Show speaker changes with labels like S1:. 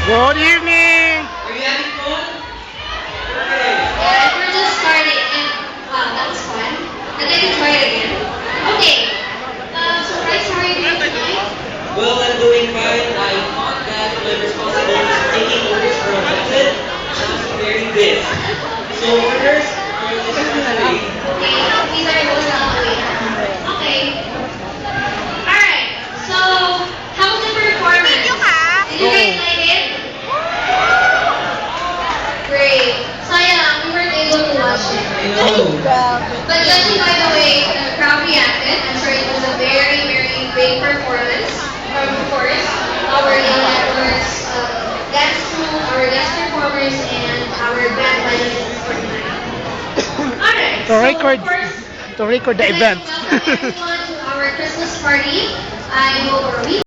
S1: Good evening!
S2: Are you having fun?
S3: Yeah, we're just starting and wow, that was fun. And then try it again. Okay. So Bryce, how are you doing tonight?
S2: Well, I'm doing fine. I thought that my responsibility is taking orders for a method. Sounds very good. So orders for this Saturday.
S3: Okay, these are those on the way. Okay. Alright. So how's the performance? Did you guys like it? Great. Sayang, we weren't able to watch it.
S2: No.
S3: But judging by the way the crowd reacted, I'm sure it was a very, very big performance from, of course, our young networks, dance crew, our guest performers, and our band legends for tonight. Alright,
S1: To
S3: so
S1: record,
S3: of course,
S1: to record the
S3: we'd like
S1: event.
S3: to welcome everyone to our Christmas party. I hope, or we